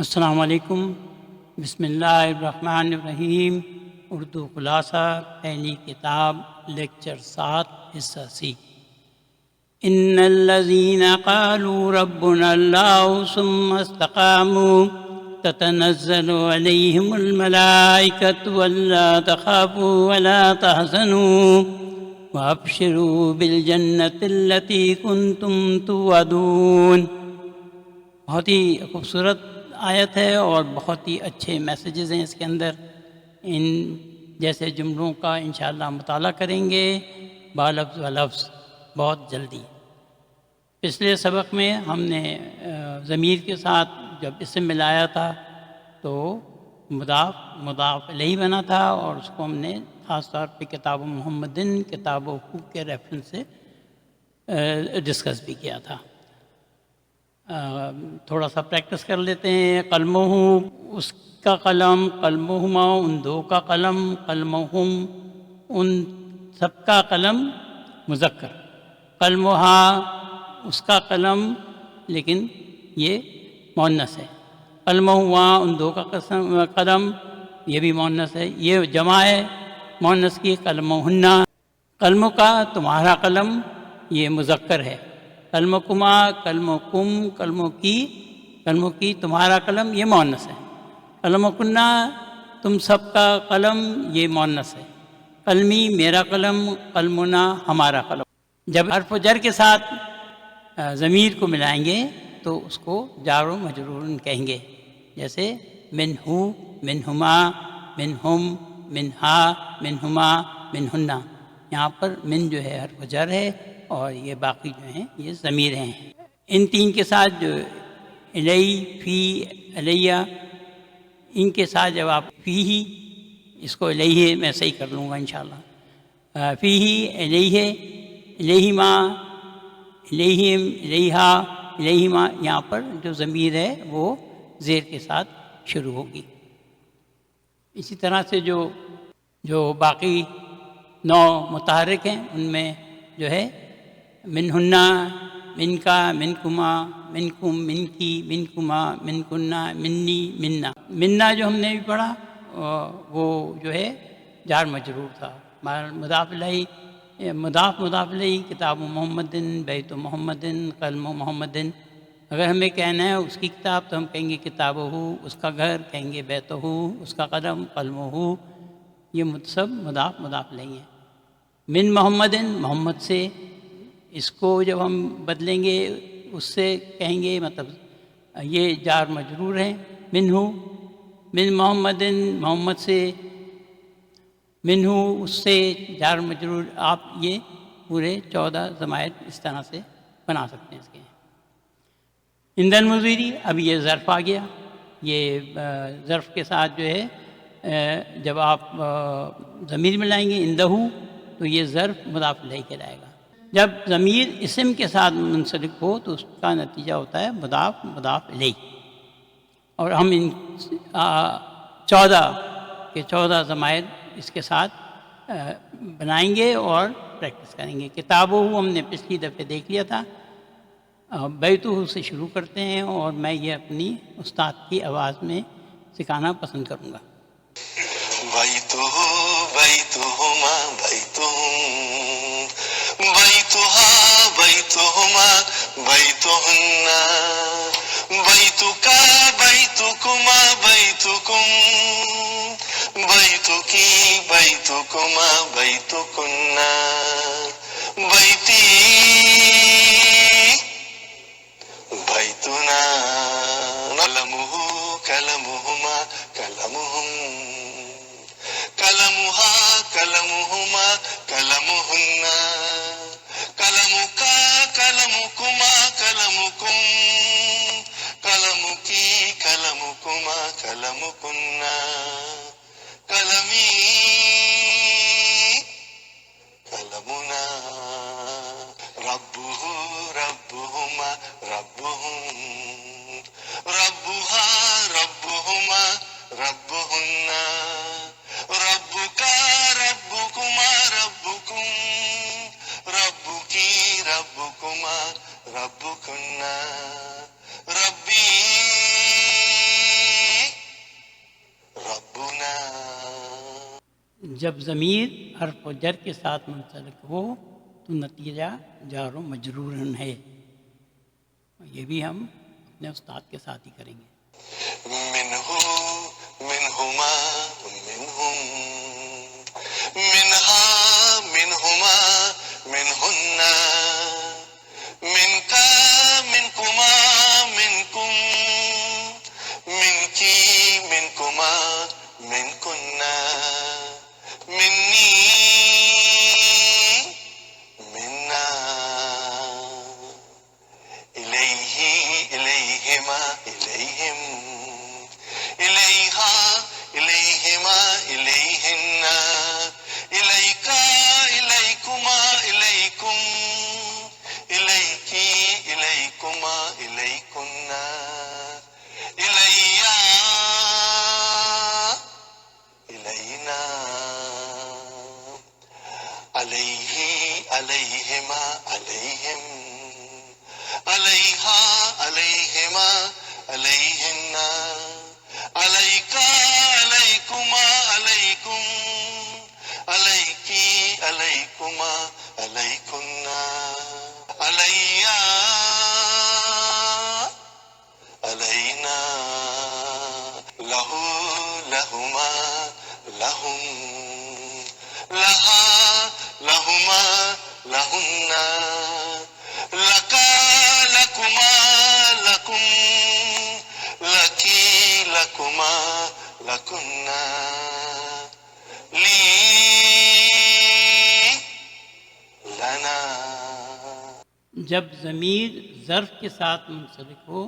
السلام علیکم۔ بسم اللہ الرحمن الرحیم۔ اردو خلاصہ، پہلی کتاب، لیکچر 7، حصہ سی۔ ان الذین قالوا ربنا اللہ ثم استقاموا تتنزل علیہم الملائکۃ الا تخافوا ولا تحزنوا وابشروا بالجنۃ التی کنتم توعدون۔ بہت ہی خوبصورت آیت ہے اور بہت ہی اچھے میسیجز ہیں اس کے اندر۔ ان جیسے جملوں کا انشاءاللہ مطالعہ کریں گے بالفظ و لفظ بہت جلدی۔ پچھلے سبق میں ہم نے ضمیر کے ساتھ جب اسم ملایا تھا تو مضاف الیہ بنا تھا، اور اس کو ہم نے خاص طور پہ کتاب محمدن، کتاب حقوق کے ریفرنس سے ڈسکس بھی کیا تھا۔ تھوڑا سا پریکٹس کر لیتے ہیں۔ قلمہ، اس کا قلم، قلمہما، ان دو کا قلم، قلمہم، ان سب کا قلم مذکر، قلمہا، اس کا قلم، لیکن یہ مؤنث ہے، قلمہما، ان دو کا قلم، یہ بھی مؤنث ہے، یہ جمع ہے مؤنث کی، قلمہن، قلم کا تمہارا قلم، یہ مذکر ہے، قلمکما، قلمکم، قلموں کی تمہارا قلم، یہ مؤنث ہے، قلمکنا، تم سب کا قلم، یہ مؤنث ہے، قلمی، میرا قلم، قلمنا، ہمارا قلم۔ جب حرف و جر کے ساتھ ضمیر کو ملائیں گے تو اس کو جار و مجرور کہیں گے، جیسے منہو، منہما، منہم، منہا، منہما، منہنا۔ یہاں پر من جو ہے حرف و جر ہے اور یہ باقی جو ہیں یہ ضمیر ہیں۔ ان تین کے ساتھ جو الی، فی، علیہ، ان کے ساتھ جب آپ فی ہی، اس کو الیہ میں صحیح کر لوں گا انشاءاللہ، فی ہی، الیہ، الیہما، الیہم، الیہا، الیہما، یہاں پر جو ضمیر ہے وہ زیر کے ساتھ شروع ہوگی۔ اسی طرح سے جو باقی 9 متحرک ہیں ان میں جو ہے منہنا، من کا، منکما، منکم، من کی، منکما، منکنا، منی، منا۔ منا جو ہم نے بھی پڑھا وہ جو ہے جار مجرور تھا، مضاف الیہ، مضاف الیہ، کتاب محمدن، بیت محمدن، قلم محمدن۔ اگر ہمیں کہنا ہے اس کی کتاب تو ہم کہیں گے کتابہ، اس کا گھر کہیں گے بیتہ، اس کا قلم قلمہ، یہ سب مضاف الیہ ہیں۔ من محمدن، محمد سے، اس کو جب ہم بدلیں گے اس سے کہیں گے، مطلب یہ جار مجرور ہیں، منہ، من محمدن، محمد سے، منہ، اس سے، جار مجرور۔ آپ یہ پورے 14 ضمائر اس طرح سے بنا سکتے ہیں اس کے۔ اندن مزیری، اب یہ ظرف آ گیا۔ یہ ظرف کے ساتھ جو ہے جب آپ ضمیر ملائیں گے اندہ تو یہ ظرف مضاف الیہ کہلائے گا۔ جب ضمیر اسم کے ساتھ منسلک ہو تو اس کا نتیجہ ہوتا ہے مضاف الیہ۔ اور ہم ان 14 ضمائر اس کے ساتھ بنائیں گے اور پریکٹس کریں گے۔ کتابوں ہم نے پچھلی دفعہ دیکھ لیا تھا، بیتہ سے شروع کرتے ہیں اور میں یہ اپنی استاد کی آواز میں سکھانا پسند کروں گا۔ بیتہ، بیتہما، بیتہم، بیتہا، بیتہما، بیتہن، بیتک، بیتکما، بیتکم، بیتکی، بیتکما، بیتکن، بیتی، بیتنا، قلمہ، قلمہما، قلمہم، قلمہا، قلمہما، قلمہن، قلمک، قلمکما، قلمکم، قلمکی، قلمکما، قلمکن، قلمی، قلمنا، ربہ، ربہما، ربہم، ربہا، ربہما، ربہن، ربک، ربکما، ربکم، ربکی، ربکما، ربکن، ربی، جب ضمیر حرف و جر کے ساتھ منسلک ہو تو نتیجہ جار و مجرور ہے. یہ بھی ہم اپنے استاد کے ساتھ ہی کریں گے. منہ منہما منہم منہا منہما منہن منکا منکما منکم منکی منکما منکن منی منا الیہ الیہما الیہم الیہا الیہما الیہن الیکا الیکما الیکم الیکی الیکما الیکن الیا الینا علیہ علیہما علیہم علیہا علیہما علیہن علیکا علیکما علیکم علیکی علیکما علیکن علیہ علینا لہو لہما لہم لہا لہما لہن لکا لکما لکم لکی لکما لکن لی لنا. جب ضمیر ظرف کے ساتھ منسلک ہو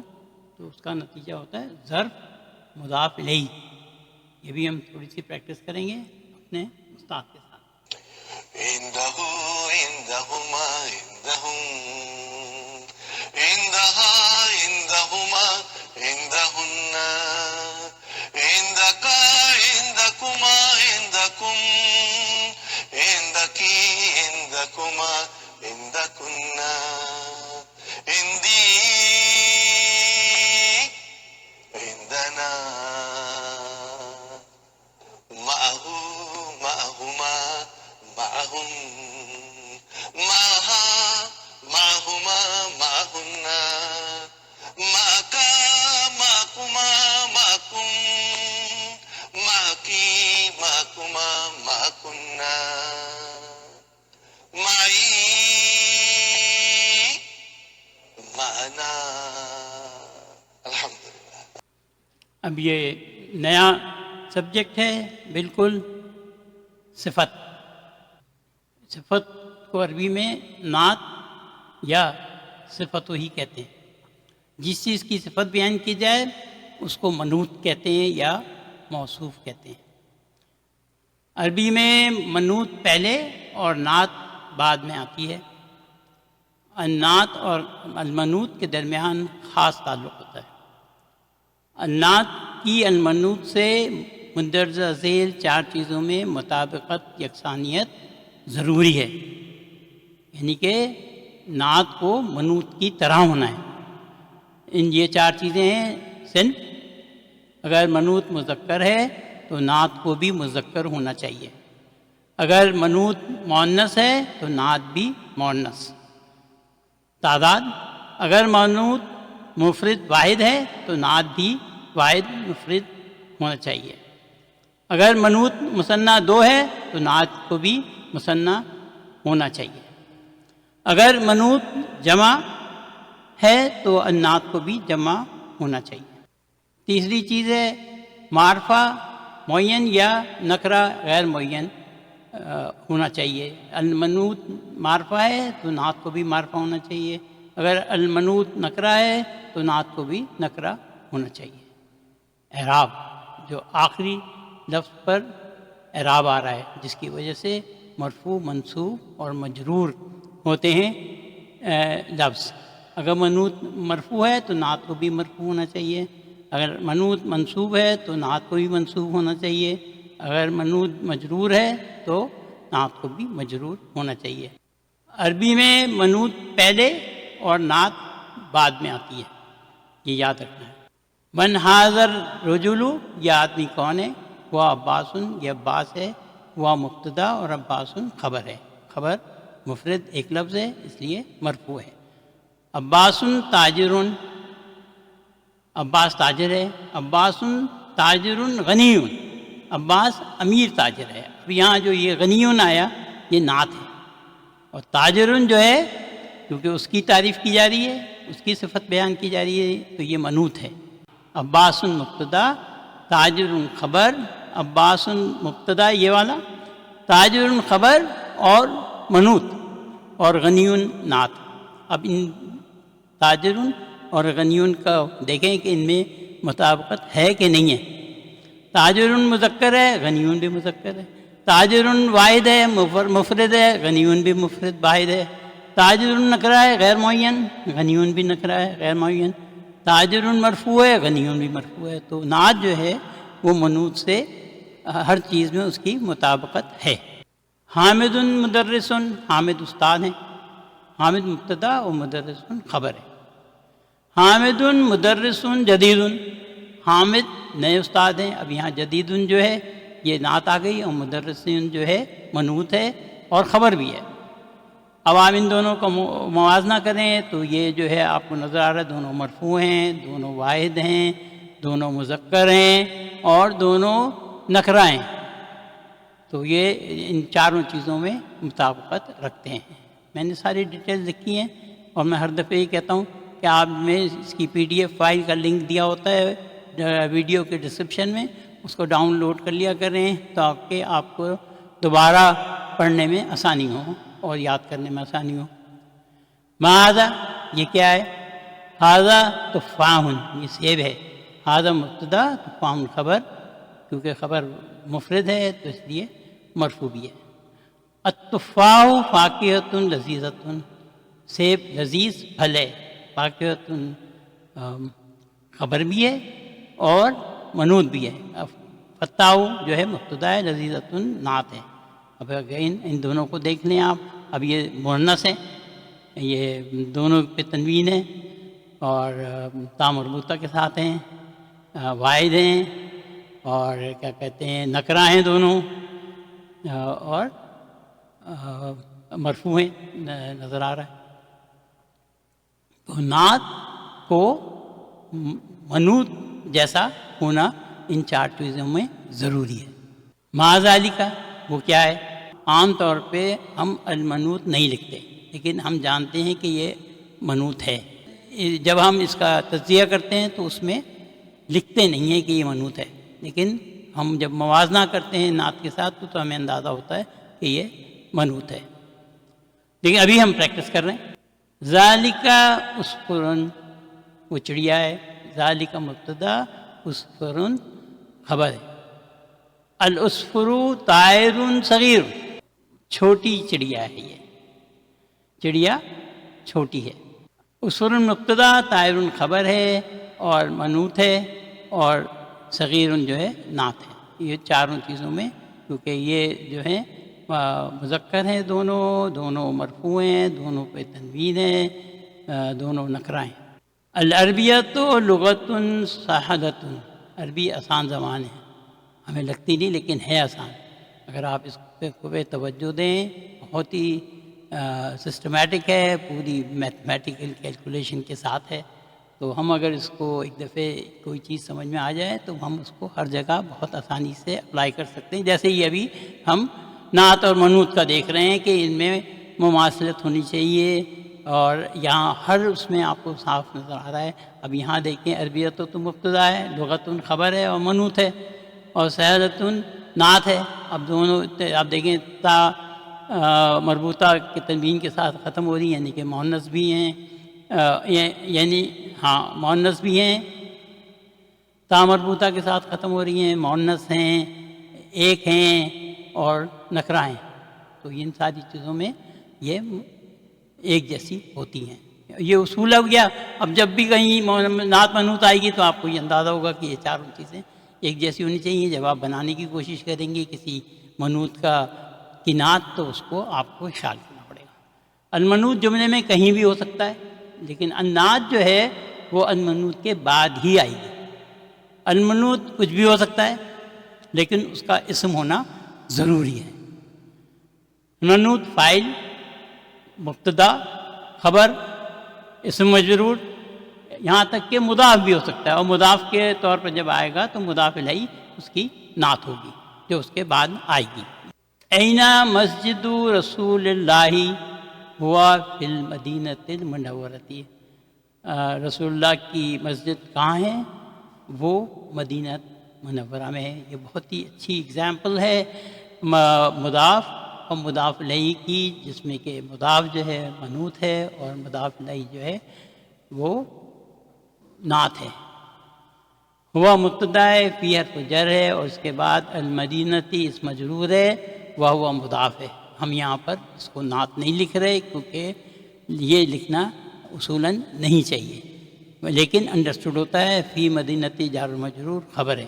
تو اس کا نتیجہ ہوتا ہے ظرف مضاف الیہ. یہ بھی ہم تھوڑی سی پریکٹس کریں گے اپنے استاد کے ساتھ. عندہ عندہما عندہم عندہا عندہما عندہن عندکا عندکما عندکم عندکی عندکما عندکن عندی عندنا معہ معہما معہم معہا معہما معہن معکا معکما معکم معکی معکما معکن معی معنا. الحمدللہ. اب یہ نیا سبجیکٹ ہے بالکل. صفت. صفت کو عربی میں نعت یا صفت ہی کہتے ہیں. جس چیز کی صفت بیان کی جائے اس کو منوط کہتے ہیں یا موصوف کہتے ہیں. عربی میں منوط پہلے اور نعت بعد میں آتی ہے. النعت اور المنوط کے درمیان خاص تعلق ہوتا ہے. النعت کی المنوط سے مندرجہ ذیل 4 چیزوں میں مطابقت یکسانیت ضروری ہے. یعنی کہ نعت کو منوط کی طرح ہونا ہے. یہ 4 چیزیں ہیں. صنف، اگر منوط مذکر ہے تو نعت کو بھی مذکر ہونا چاہیے. اگر منوط مؤنث ہے تو نعت بھی مؤنث. تعداد، اگر منوط مفرد واحد ہے تو نعت بھی واحد مفرد ہونا چاہیے. اگر منوط مثنیٰ 2 ہے تو نعت کو بھی مثنیٰ ہونا چاہیے. اگر منوط جمع ہے تو النعت کو بھی جمع ہونا چاہیے. تیسری چیز ہے معرفہ معین یا نکرہ غیر معین ہونا چاہیے. المنوط معرفہ ہے تو نعت کو بھی معرفہ ہونا چاہیے. اگر المنوط نکرہ ہے تو نعت کو بھی نکرہ ہونا چاہیے. اعراب، جو آخری لفظ پر اعراب آ رہا ہے جس کی وجہ سے مرفوع منصوب اور مجرور ہوتے ہیں لفظ. اگر منوط مرفوع ہے تو نعت کو بھی مرفوع ہونا چاہیے. اگر منوط منصوب ہے تو نعت کو بھی منصوب ہونا چاہیے. اگر منوط مجرور ہے تو نعت کو بھی مجرور ہونا چاہیے. عربی میں منوط پہلے اور نعت بعد میں آتی ہے، یہ یاد رکھنا ہے. من حاضر رجلو، یہ آدمی کون ہے؟ وہ عباسن، یہ عباس ہے. ہوا مبتدا اور عباس خبر ہے. خبر مفرد ایک لفظ ہے اس لیے مرفوع ہے. عباس تاجر، عباس تاجر ہے. عباس تاجر غنی، عباس امیر تاجر ہے. اب یہاں جو یہ غنی آیا یہ نعت ہے، اور تاجر جو ہے کیونکہ اس کی تعریف کی جا رہی ہے، اس کی صفت بیان کی جا رہی ہے، تو یہ منوط ہے. عباس مبتدا، تاجر خبر، عباس مبتدا یہ والا، تاجر خبر اور منوط، اور غنی نعت. اب ان تاجر اور غنی کا دیکھیں کہ ان میں مطابقت ہے کہ نہیں ہے. تاجر مذکر ہے، غنی بھی مذکر ہے. تاجر واحد ہے، مفرد ہے، غنی بھی مفرد واحد ہے. تاجر نکرہ ہے غیر معین، غنی بھی نکرہ ہے غیر معین. تاجر مرفوع ہے، غنی بھی مرفوع ہے. تو نعت جو ہے وہ منوط سے ہر چیز میں اس کی مطابقت ہے. حامد مدرس، حامد استاد ہیں. حامد مبتدا و مدرس خبر ہے. حامد مدرس جدید، حامد نئے استاد ہیں. اب یہاں جدید جو ہے یہ نعت آ گئی، اور مدرسین جو ہے منوط ہے اور خبر بھی ہے. اب آپ ان دونوں کا موازنہ کریں تو یہ جو ہے آپ کو نظر آ رہا ہے دونوں مرفوع ہیں، دونوں واحد ہیں، دونوں مذکر ہیں، اور دونوں نکرہ ہیں. تو یہ ان چاروں چیزوں میں مطابقت رکھتے ہیں. میں نے ساری ڈیٹیل لکھی ہیں، اور میں ہر دفعہ یہ کہتا ہوں کہ آپ میں اس کی PDF فائل کا لنک دیا ہوتا ہے ویڈیو کے ڈسکرپشن میں، اس کو ڈاؤن لوڈ کر لیا کریں تاکہ آپ کو دوبارہ پڑھنے میں آسانی ہو اور یاد کرنے میں آسانی ہو. ماذا یہ کیا ہے؟ ہاذا تفاح، یہ سیب ہے. ہاذا مبتدا، تفاح خبر، کیونکہ خبر مفرد ہے تو اس لیے مرفوع بھی ہے. التفاح فاکہۃ لذیذۃ، سیب لذیذ پھل ہے. فاکہۃ خبر بھی ہے اور منوط بھی ہے. فتح جو ہے مبتدا ہے، لذیذۃ نعت ہے. اب ان دونوں کو دیکھ لیں آپ. اب یہ مؤنث ہے، یہ دونوں پہ تنوین ہے، اور تا مربوطہ کے ساتھ ہیں، واحد ہیں، اور کیا کہتے ہیں نکرہ ہیں دونوں، اور مرفوع ہیں نظر آ رہا ہے. تو نعت کو منوط جیسا ہونا ان چار چیزوں میں ضروری ہے. معذالک وہ کیا ہے؟ عام طور پہ ہم المنوط نہیں لکھتے، لیکن ہم جانتے ہیں کہ یہ منوط ہے. جب ہم اس کا تجزیہ کرتے ہیں تو اس میں لکھتے نہیں ہیں کہ یہ منوط ہے، لیکن ہم جب موازنہ کرتے ہیں نعت کے ساتھ تو ہمیں اندازہ ہوتا ہے کہ یہ منوط ہے. لیکن ابھی ہم پریکٹس کر رہے ہیں. ذالکا عصفر، وہ چڑیا ہے. ذالکا مبتدا، عصفر خبر ہے. العصفر طائر صغیر، چھوٹی چڑیا ہے. یہ چڑیا چھوٹی ہے. عصفر مبتدا، طائر خبر ہے اور منوط ہے، اور صغیر جو ہے نعت ہے. یہ چاروں چیزوں میں، کیونکہ یہ جو ہے مذکر ہیں دونوں مرفوع ہیں، دونوں پہ تنوین ہے، دونوں نکرہ ہیں. العربیۃ لغۃ سہلۃ، عربی آسان زبان ہے. ہمیں لگتی نہیں لیکن ہے آسان. اگر آپ اس پہ توجہ دیں، بہت ہی سسٹمیٹک ہے، پوری میتھمیٹیکل کیلکولیشن کے ساتھ ہے. تو ہم اگر اس کو ایک دفعہ کوئی چیز سمجھ میں آ جائے تو ہم اس کو ہر جگہ بہت آسانی سے اپلائی کر سکتے ہیں. جیسے ہی ابھی ہم نعت اور منوط کا دیکھ رہے ہیں کہ ان میں مماثلت ہونی چاہیے، اور یہاں ہر اس میں آپ کو صاف نظر آ رہا ہے. اب یہاں دیکھیں عربیت تو مبتدا ہے، لغت خبر ہے اور منوط ہے، اور سہلۃ نعت ہے. اب دونوں آپ دیکھیں تا مربوطہ کے تنوین کے ساتھ ختم ہو رہی ہیں، یعنی کہ مؤنث بھی ہیں، مؤنث بھی ہیں، تا مربوطہ کے ساتھ ختم ہو رہی ہیں، مؤنث ہیں، ایک ہیں اور نکرہ ہیں. تو ان ساری چیزوں میں یہ ایک جیسی ہوتی ہیں. یہ اصول ہو گیا. اب جب بھی کہیں نعت منوط آئے گی تو آپ کو یہ اندازہ ہوگا کہ یہ چاروں چیزیں ایک جیسی ہونی چاہیے. جب آپ بنانے کی کوشش کریں گے کسی منوط کی نعت تو اس کو آپ کو خیال کرنا پڑے گا. المنوط جملے میں کہیں بھی ہو سکتا ہے، لیکن النعت جو ہے وہ المنوط کے بعد ہی آئے گی. المنوط کچھ بھی ہو سکتا ہے، لیکن اس کا اسم ہونا ضروری ہے۔ منوط فاعل، مبتدا، خبر، اسم مجرور، یہاں تک کہ مضاف بھی ہو سکتا ہے، اور مضاف کے طور پر جب آئے گا تو مضاف الیہ اس کی نعت ہوگی جو اس کے بعد آئے گی۔ اینا مسجد رسول اللہ ہوا فی المدینۃ المنورۃ، رسول اللہ کی مسجد کہاں ہے؟ وہ مدینہ منورہ میں ہے۔ یہ بہت ہی اچھی اگزامپل ہے مضاف اور مضاف الیہ کی، جس میں کہ مضاف جو ہے منوط ہے اور مضاف الیہ جو ہے وہ نعت ہے۔ ہوا مبتدا ہے، فی حرف جر ہے، اور اس کے بعد المدینتی اس مجرور ہے، وہ ہوا مضاف ہے۔ ہم یہاں پر اس کو نعت نہیں لکھ رہے کیونکہ یہ لکھنا اصولاً نہیں چاہیے، لیکن انڈرسٹوڈ ہوتا ہے۔ فی مدینتی جار و مجرور خبر ہے،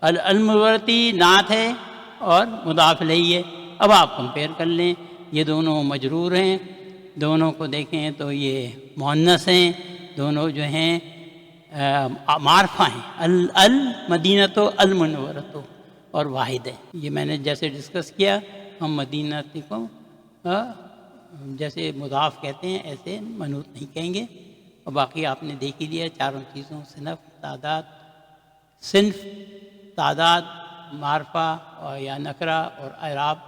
المنورتی نعت ہے اور مضاف الیہ ہے۔ اب آپ کمپیئر کر لیں، یہ دونوں مجرور ہیں، دونوں کو دیکھیں تو یہ مؤنث ہیں، دونوں جو ہیں معرفہ ہیں، المدینۃ المنورۃ، اور واحد ہے۔ یہ میں نے جیسے ڈسکس کیا، ہم مدینہ کو جیسے مضاف کہتے ہیں ایسے منوط نہیں کہیں گے، اور باقی آپ نے دیکھ ہی لیا چاروں چیزوں، صنف، تعداد، صنف، تعداد، معرفہ اور یا نکرہ اور اعراب،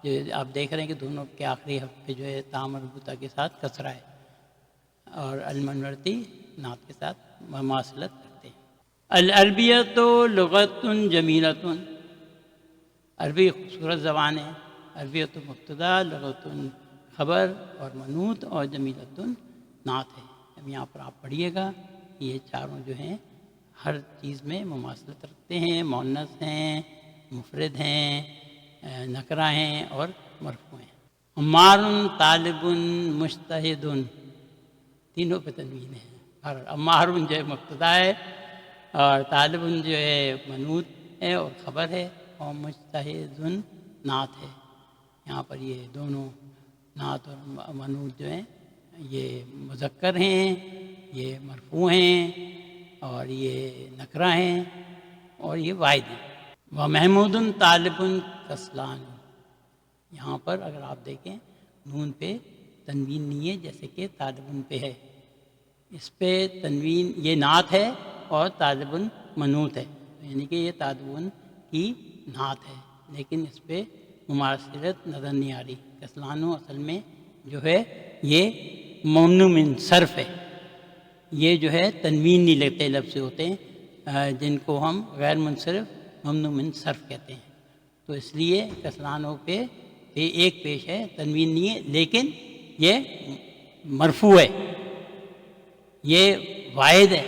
جو آپ دیکھ رہے ہیں کہ دونوں کے آخری حرف پہ جو ہے تا مربوطہ کے ساتھ کسرہ ہے، اور المنورتی نعت کے ساتھ مماثلت رکھتے ہیں۔ العربیۃ لغۃ جمیلۃ، عربی خوبصورت زبان ہے۔ عربیۃ مبتدا، لغۃ خبر، اور منوط، اور جمیلۃ نعت ہے۔ اب یہاں پر آپ پڑھیے گا، یہ چاروں جو ہیں ہر چیز میں مماثلت رکھتے ہیں، مؤنث ہیں، مفرد ہیں، نکرہ ہیں اور مرفوع ہیں۔ عمار طالب مجتہد، تینوں پہ تنوین ہے۔ اور عمار جو ہے مبتدا ہے، اور طالب جو ہے منوط ہے اور خبر ہے، اور مجتہد نعت ہے۔ یہاں پر یہ دونوں نعت اور منوط جو ہیں یہ مذکر ہیں، یہ مرفوع ہیں، اور یہ نکرہ ہیں، اور یہ واحد ہیں۔ ومحمود طالب کسلان، یہاں پر اگر آپ دیکھیں نون پہ تنوین نہیں ہے جیسے کہ طالب پہ ہے، اس پہ تنوین، یہ نعت ہے اور طالب منوط ہے، یعنی کہ یہ طالب کی نعت ہے، لیکن اس پہ مماثلت نظر نہیں آ رہی۔ کسلانو اصل میں جو ہے یہ ممنوع من صرف ہے، یہ جو ہے تنوین نہیں لگتے لفظ سے ہوتے ہیں جن کو ہم غیر منصرف ممنوع من صرف کہتے ہیں، تو اس لیے کسلانو پہ ایک پیش ہے، تنوین نہیں ہے، لیکن یہ مرفوع ہے، یہ واحد ہے،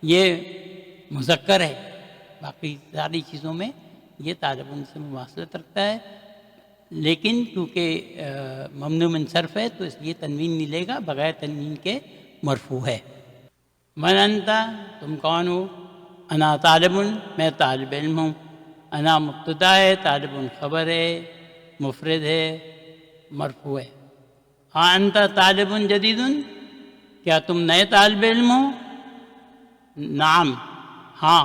یہ مذکر ہے۔ باقی ساری چیزوں میں یہ طالب سے مماثلت رکھتا ہے، لیکن کیونکہ ممنوع من صرف ہے تو اس لیے تنوین نہیں لے گا، بغیر تنوین کے مرفوع ہے۔ من انت، تم کون ہو؟ انا طالب، میں طالب علم ہوں۔ انا مبتدا ہے، طالب خبر ہے، مفرد ہے، مرفوع ہے۔ انت طالب جدید، کیا تم نئے طالب علم ہو؟ نعم، ہاں،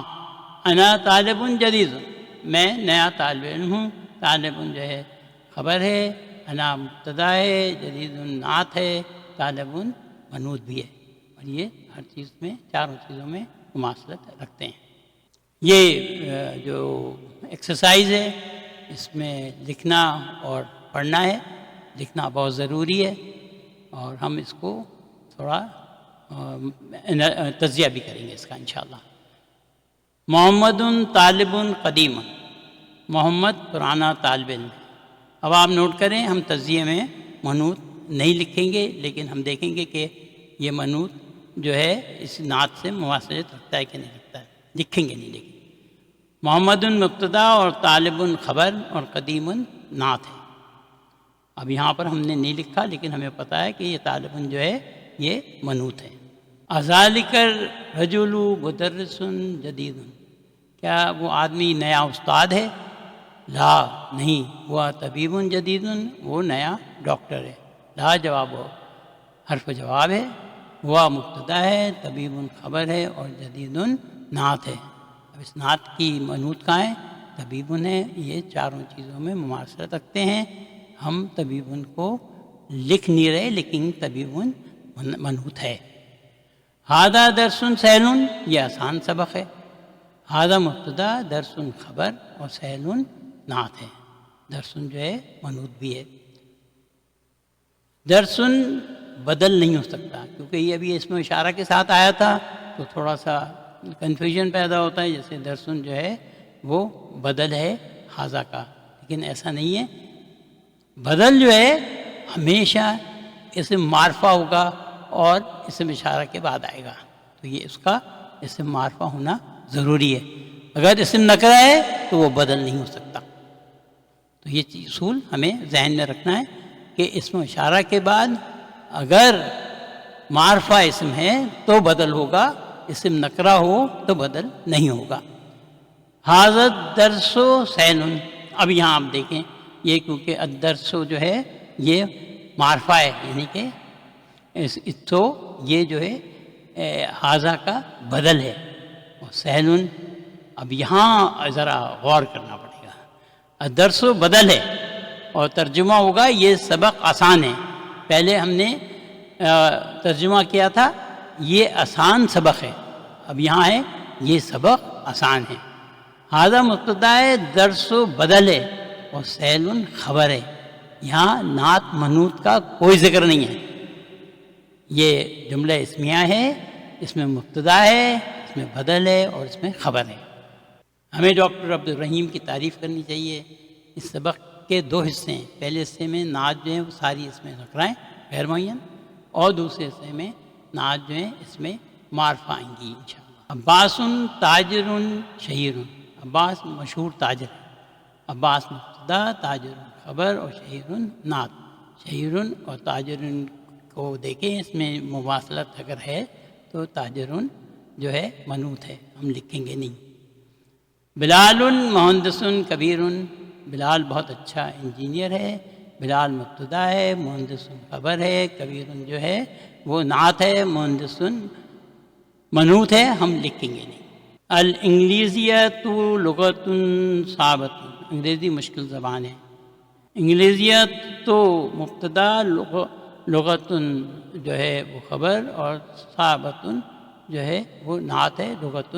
انا طالب جدید، میں نیا طالب علم ہوں۔ طالب جو ہے خبر ہے، انا مبتدا ہے، جدید نعت ہے، طالب منوط بھی ہے، اور یہ ہر چیز میں، چاروں چیزوں میں مماثلت رکھتے ہیں۔ یہ جو ایکسرسائز ہے اس میں لکھنا اور پڑھنا ہے، لکھنا بہت ضروری ہے، اور ہم اس کو تھوڑا تجزیہ بھی کریں گے اس کا انشاءاللہ۔ محمد طالب قدیم، محمد پرانا طالب علم ہے۔ اب آپ نوٹ کریں، ہم تجزیے میں منوط نہیں لکھیں گے، لیکن ہم دیکھیں گے کہ یہ منوط جو ہے اس نعت سے مماثلت رکھتا ہے کہ نہیں رکھتا ہے، لکھیں گے نہیں، لیکن محمد مبتدا اور طالب خبر اور قدیم نعت ہے۔ اب یہاں پر ہم نے نہیں لکھا، لیکن ہمیں پتہ ہے کہ یہ طالب جو ہے یہ منوط ہے۔ ذالک الرجل مدرس جدید، کیا وہ آدمی نیا استاد ہے؟ لا، نہیں، وہ طبیب جدید، وہ نیا ڈاکٹر ہے۔ لا جواب ہو، حرف جواب ہے، وہ مبتدا ہے، طبیب خبر ہے، اور جدید نعت ہے۔ اب اس نعت کی منوط کہاں ہے؟ طبیبن ہے، یہ چاروں چیزوں میں مماثلت رکھتے ہیں. ہم طبیبن کو لکھ نہیں رہے لیکن طبیبن منحوت ہے. ہادہ درسن سہلن، یہ آسان سبق ہے. ہادہ مبتدا، درسن خبر اور سہلن نعت ہے. درسن جو ہے منحوت بھی ہے. درسن بدل نہیں ہو سکتا کیونکہ یہ ابھی اس میں اشارہ کے ساتھ آیا تھا تو تھوڑا سا کنفیوژن پیدا ہوتا ہے. جیسے درسن جو ہے وہ بدل ہے حاضہ کا، لیکن ایسا نہیں ہے. بدل جو ہے ہمیشہ اسم معرفہ ہوگا اور اسم اشارہ کے بعد آئے گا، تو یہ اس کا اسم معرفہ ہونا ضروری ہے. اگر اسم نکرہ ہے تو وہ بدل نہیں ہو سکتا. تو یہ اصول ہمیں ذہن میں رکھنا ہے کہ اسم اشارہ کے بعد اگر معرفہ اسم ہے تو بدل ہوگا، اسم نکرہ ہو تو بدل نہیں ہوگا. حاضر درس و سہلن، اب یہاں آپ دیکھیں یہ کیونکہ الدرس جو ہے یہ معرفہ ہے، یعنی کہ تو یہ جو ہے حاضہ کا بدل ہے. اور سہلن، اب یہاں ذرا غور کرنا پڑے گا. الدرس و بدل ہے اور ترجمہ ہوگا یہ سبق آسان ہے. پہلے ہم نے ترجمہ کیا تھا یہ آسان سبق ہے، اب یہاں ہے یہ سبق آسان ہے. حاضہ مبتدا ہے، درس و بدل ہے اور سہلن خبر ہے. یہاں نعت منوط کا کوئی ذکر نہیں ہے. یہ جملہ اسمیہ ہے، اس میں مبتدا ہے، اس میں بدل ہے اور اس میں خبر ہے. ہمیں ڈاکٹر عبدالرحیم کی تعریف کرنی چاہیے. اس سبق کے دو حصے ہیں. پہلے حصے میں نعت جو ہیں وہ ساری اس میں نکرائیں غیر معین، اور دوسرے حصے میں نعت جو ہیں اس میں معرفہ آئیں گی انشاءاللہ. عباس تاجر شہیر، عباس مشہور تاجر ہے. عباس مبتدا، تاجر خبر اور شہیر نعت. شہیر اور تاجر کو دیکھیں اس میں مواصلت اگر ہے تو تاجر جو ہے منوط ہے، ہم لکھیں گے نہیں. بلال مہندس کبیر، بلال بہت اچھا انجینئر ہے. بلال مبتدا ہے، مہندس خبر ہے، کبیر جو ہے وہ نعت ہے، مہندس منوط ہے، ہم لکھیں گے نہیں. الانگلیزیت لغت صعبۃ، انگریزی مشکل زبان ہے. انگلیزیت تو مبتدا، لغت جو ہے وہ خبر اور صعبۃ جو ہے وہ نعت ہے، لغت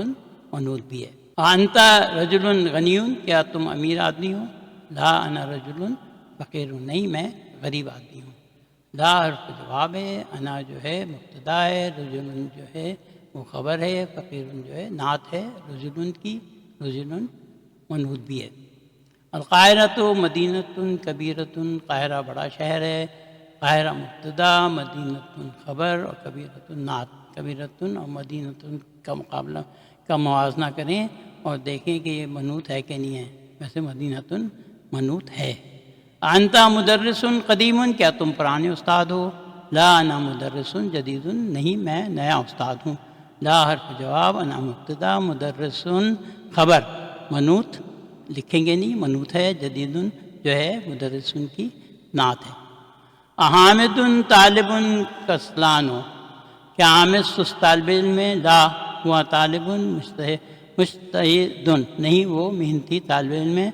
منوط بھی ہے. انت رجل غنی، کیا تم امیر آدمی ہو؟ لا انا رجل فقیر، نہیں میں غریب آدمی ہوں. لا حرف جواب ہے، انا جو ہے مبتدا ہے، رجل جو ہے وہ خبر ہے، فقیر جو ہے نعت ہے رجل کی، رجل منوط بھی ہے. القاہرۃ مدینۃ کبیرۃ، قاہرہ بڑا شہر ہے. قاہرہ مبتدا، مدینۃ خبر اور کبیرۃ نعت. کبیرۃ اور مدینۃ کا مقابلہ کا موازنہ کریں اور دیکھیں کہ یہ منوط ہے کہ نہیں ہے. ویسے مدینۃ منوط ہے. انت مدرس قدیم، کیا تم پرانے استاد ہو؟ لا انا مدرس جدید، نہیں میں نیا استاد ہوں. لا حرف جواب، انا مبتدا، مدرس خبر، منوط لکھیں گے نہیں، منوط ہے. جدید جو ہے مدرس کی نعت ہے. حامد طالب کسلان، کیا حامد سست طالب علم ہے؟ لا ہوا طالب مجتہد، نہیں وہ محنتی طالب علم ہے.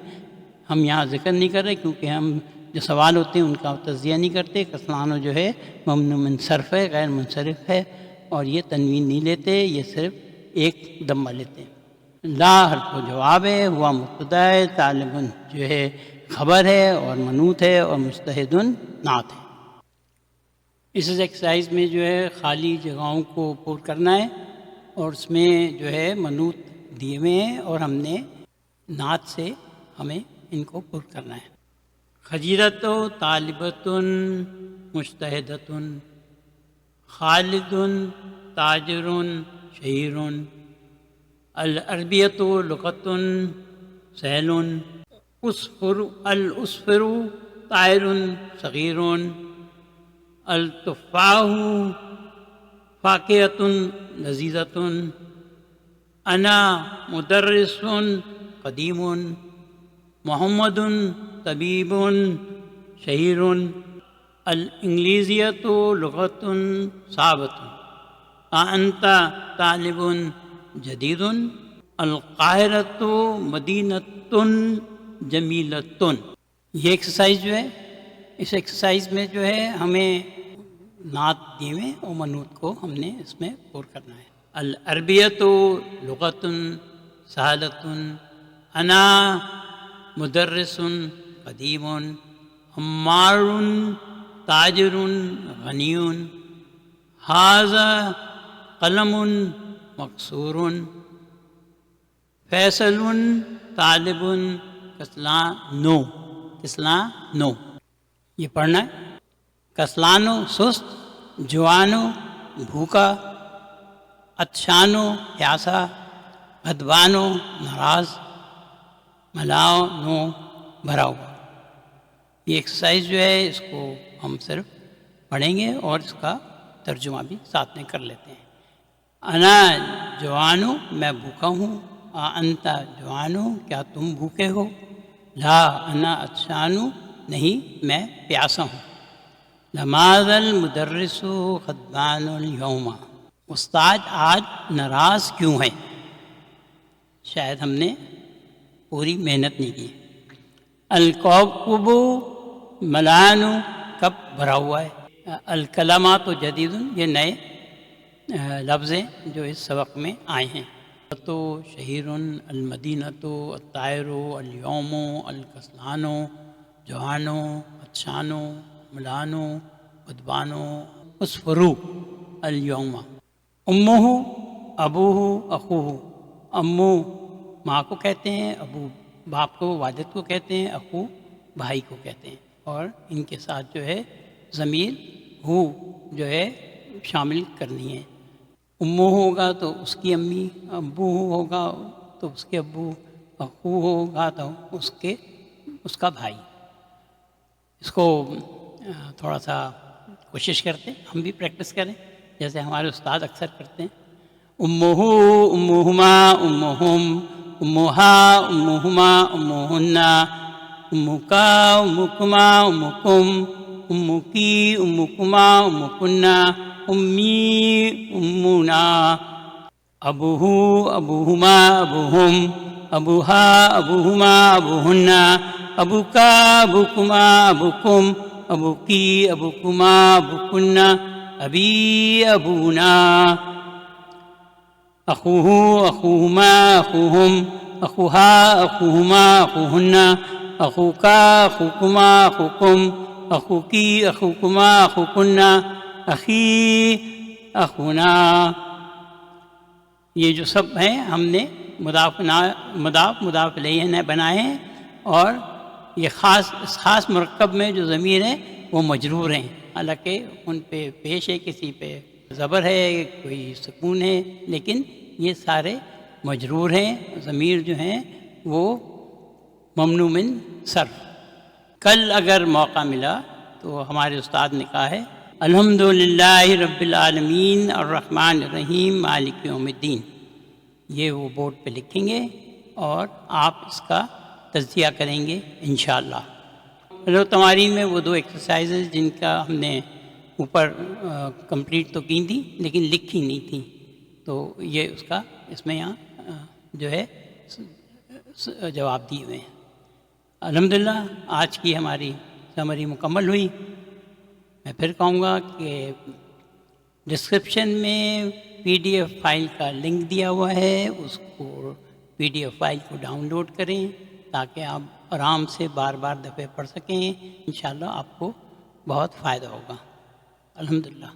ہم یہاں ذکر نہیں کر رہے کیونکہ ہم جو سوال ہوتے ہیں ان کا تجزیہ نہیں کرتے. کسلانو جو ہے ممنوع من صرف ہے، غیر منصرف ہے، اور یہ تنوین نہیں لیتے، یہ صرف ایک دمہ لیتے ہیں. لا حرف و جواب ہے، ہوا مبتدا ہے، طالب جو ہے خبر ہے اور منوط ہے اور مجتہد نعت ہے. اس ایکسرسائز میں جو ہے خالی جگہوں کو پر کرنا ہے اور اس میں جو ہے منوط دیے ہوئے ہیں اور ہم نے نعت سے ہمیں ان کو پر کرنا ہے. خجیرت طالبۃ مجتہدۃ، خالد تاجر شہیر، العربیۃ لغۃ سہل، العصفر طائر صغیر، التفاح فاکہۃ لذیذۃ، انا مدرس قدیم، محمد طبیب شہیر، الانگلیزیۃ لغۃ صعبۃ، انت طالب جدید، القاہرۃ مدینۃ لغتن جمیلتن. یہ ایکسرسائز جو ہے، اس ایکسرسائز میں جو ہے ہمیں نعت دیویں اور منوط کو ہم نے اس میں پور کرنا ہے. العربیت لغتن سہلتن انا مدرس قدیم عمار تاجر غنی ھذا قلم مکسور فیصل طالب کسلانو. یہ پڑھنا ہے. کسلانو سست، جوانو بھوکا، عطشانو پیاسا، غضبانو ناراض، ملاؤ نو بھرا ہوا. یہ ایکسرسائز جو ہے اس کو ہم صرف پڑھیں گے اور اس کا ترجمہ بھی ساتھ میں کر لیتے ہیں. انا جوانو میں بھوکا ہوں. انتا جوانو کیا تم بھوکے ہو؟ لا انا عطشانو نہیں میں پیاسا ہوں. لماذا المدرس غضبان اليوم استاد آج ناراض کیوں ہے؟ شاید ہم نے پوری محنت نہیں کی. الکوكب ملان کب بھرا ہوا ہے. الکلمات جدید یہ نئے لفظ ہیں جو اس سبق میں آئے ہیں. تو شہیر المدینۃ الطائر اليوم الکسلان جوانو عطشانو ملانو غضبانو اسفرو اليوم. امہ ابوہ اخوہ. امو ماں کو کہتے ہیں، ابو باپ کو والد کو کہتے ہیں، اخو بھائی کو کہتے ہیں، اور ان کے ساتھ جو ہے ضمیر ہو جو ہے شامل کرنی ہے. امو ہوگا تو اس کی امی، ابو ہوگا تو اس کے ابو، اخو ہوگا تو اس کا بھائی. اس کو تھوڑا سا کوشش کرتے ہیں، ہم بھی پریکٹس کریں جیسے ہمارے استاد اکثر کرتے ہیں. امہ امہما امہم امہا امہما امہن امکا امکما امکم امکی امکما امکن امی امنا ابوہ ابوہما ابوہم ابوہا ابوہما ابوہن ابوکا ابوکما ابوکم ابوکی ابوکما ابوکن ابی ابونا اخوہ اخوہما اخوہم اخوہا اخوہما اخوہن اخوکا اخوکما اخوکم اخوکی اخوکما اخوکن اخی اخونا. یہ جو سب ہیں ہم نے مضاف الیہ بنائے ہیں، اور یہ اس خاص مرکب میں جو ضمیر ہیں وہ مجرور ہیں، حالانکہ ان پہ پیش ہے، کسی پہ زبر ہے، کوئی سکون ہے، لیکن یہ سارے مجرور ہیں. ضمیر جو ہیں وہ ممنوع من صرف. کل اگر موقع ملا تو ہمارے استاد نے کہا ہے الحمدللہ رب العالمین الرحمن الرحیم مالک یوم الدین. یہ وہ بورڈ پہ لکھیں گے اور آپ اس کا تجزیہ کریں گے انشاءاللہ. لو تمارین میں وہ 2 ایکسرسائزز جن کا ہم نے اوپر کمپلیٹ تو کی تھی لیکن لکھی نہیں تھی، تو یہ اس میں یہاں جو ہے جواب دیے ہوئے ہیں. الحمدللہ آج کی ہماری سمری مکمل ہوئی. میں پھر کہوں گا کہ ڈسکرپشن میں PDF فائل کا لنک دیا ہوا ہے، اس کو PDF فائل کو ڈاؤن لوڈ کریں تاکہ آپ آرام سے بار بار دفعے پڑھ سکیں. انشاءاللہ آپ کو بہت فائدہ ہوگا. الحمدللہ.